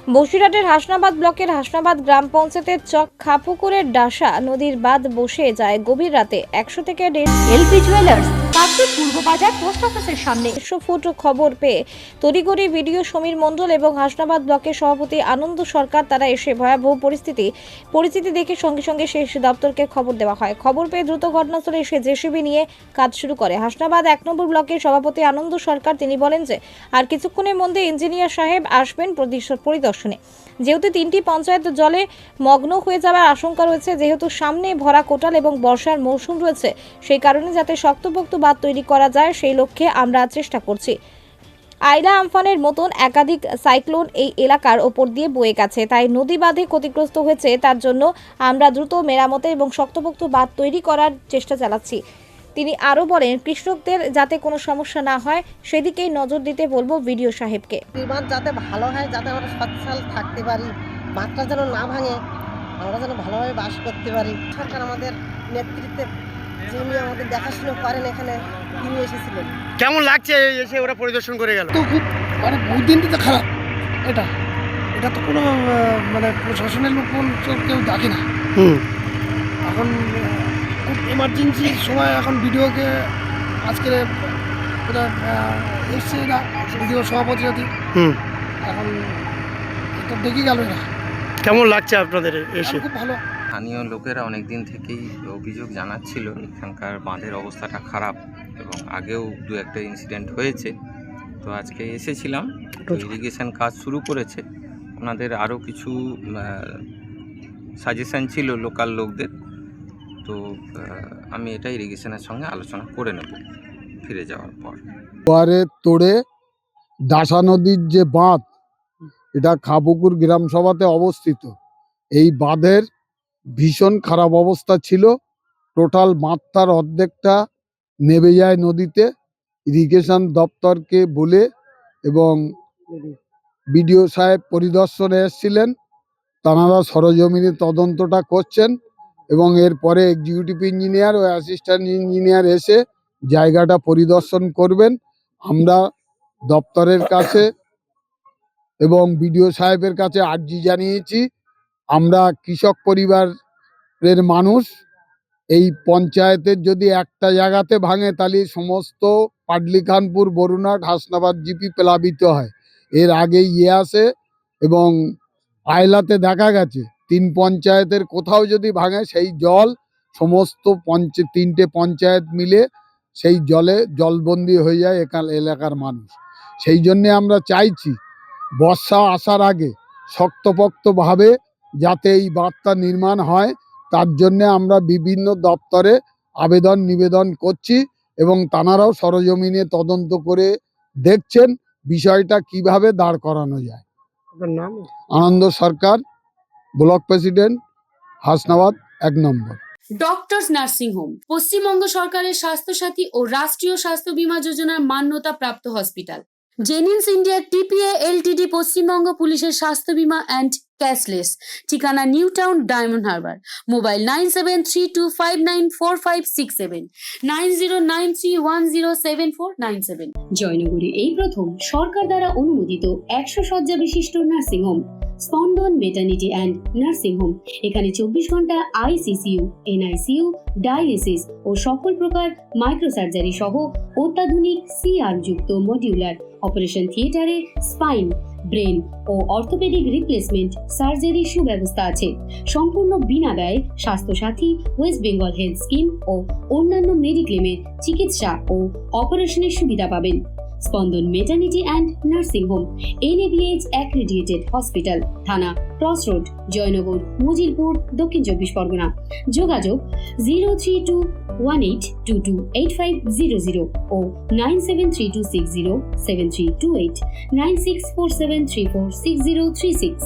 বসিরহাটের হাসনাবাদ ব্লকের হাসনাবাদ গ্রাম পঞ্চায়েতের চক খাপুকুরের ডাসা নদীর বাঁধ বসে যায় গভীর রাতে 100 থেকে 150 এলপি জুয়েলার্স কাকদ্বীপ পূর্ব বাজার পোস্ট অফিসের সামনে। ফুট খবর পেয়ে তড়িঘড়ি ভিডিও সমীর মণ্ডল এবং হাসনাবাদ ব্লকের সভাপতি আনন্দ সরকার তারা এসে ভয়াবহ পরিস্থিতি দেখে সঙ্গে সঙ্গে শেষ দপ্তরকে খবর দেওয়া হয়। খবর পেয়ে দ্রুত ঘটনাস্থলে এসে জেসিবি নিয়ে কাজ শুরু করে হাসনাবাদ 1 নম্বর ব্লকের সভাপতি আনন্দ সরকার। তিনি বলেন যে আর কিছুক্ষণের মধ্যে ইঞ্জিনিয়ার সাহেব আসবেন পরিদর্শনে। যেহেতু 3টি পঞ্চায়েত জলে মগ্ন হয়ে যাওয়ার আশঙ্কা রয়েছে, যেহেতু সামনে ভরা কোটাল এবং বর্ষার মৌসুম রয়েছে, সেই কারণে যাতে শক্তপোক্ত বাঁধ তৈরি করা যায় সেই লক্ষ্যে আমরা চেষ্টা করছি। আইলা আমফানের মতন একাধিক সাইক্লোন এই এলাকার ওপর দিয়ে বয়ে গেছে, তাই নদী বাঁধে ক্ষতিগ্রস্ত হয়েছে। তার জন্য আমরা দ্রুত মেরামতে এবং শক্তপোক্ত বাঁধ তৈরি করার চেষ্টা চালাচ্ছি। তিনি আরও বলেন, কৃষকদের যাতে কোনো সমস্যা না হয় সেদিকেই নজর দিতে বলবো ভিডিও সাহেবকে। বাঁধ যাতে ভালো হয়, যাতে আমরা সচ্ছল থাকতে পারি, বাঁধটা যেন না ভাঙে, আমরা যেন ভালোভাবে বাস করতে পারি। সরকার আমাদের নেতৃত্বে যিনি আমাদের দেখাশুনো করেন এখানে তিনি এসেছিলেন। কেমন লাগছে এসে ওরা পরিদর্শন করে গেল? তো খুব মানে দিনটা তো খারাপ। এটা তো কোনো মানে প্রশাসনের লোকজন কেউ ডাকে না। এখন খুব এমার্জেন্সি সময় এখন ভিডিওকে আজকে এসছে না ভিডিও সভাপতি যদি এখন তো দেখে গেল না। কেমন লাগছে আপনাদের এসে? খুব ভালো। স্থানীয় লোকেরা অনেক দিন থেকেই অভিযোগ জানাচ্ছিল এখানকার বাঁধের অবস্থাটা খারাপ এবং আগেও 2-1টা ইনসিডেন্ট হয়েছে। তো আজকে এসেছিলাম, ইরিগেশন কাজ শুরু করেছে। ওনাদের আরও কিছু সাজেশন ছিল লোকাল লোকদের, তো আমি এটা ইরিগেশনের সঙ্গে আলোচনা করে নেব ফিরে যাওয়ার পর। দুয়ারে তোড়ে ডাসা নদীর যে বাঁধ, এটা খাপুকুর গ্রাম সভাতে অবস্থিত। এই বাঁধের ভীষণ খারাপ অবস্থা ছিল। টোটাল বাঁধটার অর্ধেকটা নেমে যায় নদীতে। ইরিগেশন দপ্তরকে বলে এবং বিডিও সাহেব পরিদর্শনে এসেছিলেন, তাঁরা সরজমিনে তদন্তটা করছেন এবং এরপরে এক্সিকিউটিভ ইঞ্জিনিয়ার ও অ্যাসিস্ট্যান্ট ইঞ্জিনিয়ার এসে জায়গাটা পরিদর্শন করবেন। আমরা দপ্তরের কাছে এবং বিডিও সাহেবের কাছে আর্জি জানিয়েছি। আমরা কৃষক পরিবারের মানুষ, এই পঞ্চায়েতের যদি একটা জায়গাতে ভাঙে তাহলে সমস্ত পাটলিখানপুর, বরুণাট, হাসনাবাদ জিপি প্লাবিত হয়। এর আগে আসে এবং আইলাতে দেখা গেছে 3 পঞ্চায়েতের কোথাও যদি ভাঙে সেই জল সমস্ত 3টে পঞ্চায়েত মিলে সেই জলে জলবন্দী হয়ে যায় এলাকার মানুষ। সেই জন্যে আমরা চাইছি বর্ষা আসার আগে শক্তপোক্তভাবে যাতে এই বাঁধটা নির্মাণ হয়, তার জন্যে আমরা বিভিন্ন দপ্তরে নিবেদন করছি এবং তাঁরাও সরজমিনে তদন্ত করে দেখছেন বিষয়টা কিভাবে দাঁড় করানো যায়। আপনার নাম? আনন্দ সরকার, ব্লক প্রেসিডেন্ট, হাসনাবাদ 1 নম্বর। ডক্টরস নার্সিং হোম পশ্চিমবঙ্গ সরকারের স্বাস্থ্যসাথী ও রাষ্ট্রীয় স্বাস্থ্য বীমা যোজনার মান্যতা প্রাপ্ত hospital. Genins India TPA Ltd Paschimbanga পুলিশের স্বাস্থ্য বীমা অ্যান্ড ক্যাশলেস। ঠিকানা new town, diamond Harbour. Mobile 9732594567, 9093107497। জয়নগরে এই প্রথম সরকার দ্বারা অনুমোদিত 100 শয্যা বিশিষ্ট নার্সিং হোম স্পন্দন মেটার্নিটি অ্যান্ড নার্সিং হোম। এখানে 24 ঘন্টা আইসিসিইউ, এনআইসিইউ, ডায়ালিসিস ও সকল প্রকার মাইক্রোসার্জারি সহ অত্যাধুনিক সিআর যুক্ত মডিউলার অপারেশন থিয়েটারে স্পাইন, ব্রেন ও অর্থোপেডিক রিপ্লেসমেন্ট সার্জারি সুব্যবস্থা আছে। সম্পূর্ণ বিনা ব্যয় Swasthya Sathi, West Bengal health scheme ও অন্যান্য মেডিক্লেমের চিকিৎসা ও অপারেশনের সুবিধা পাবেন। Spandan maternity and nursing home NABH accredited hospital, Thana cross road, Jaynagar, Majilpur, Dakshin 24 Pargana. যোগাযোগ 0321822850 ও 9732607328, 9647346036।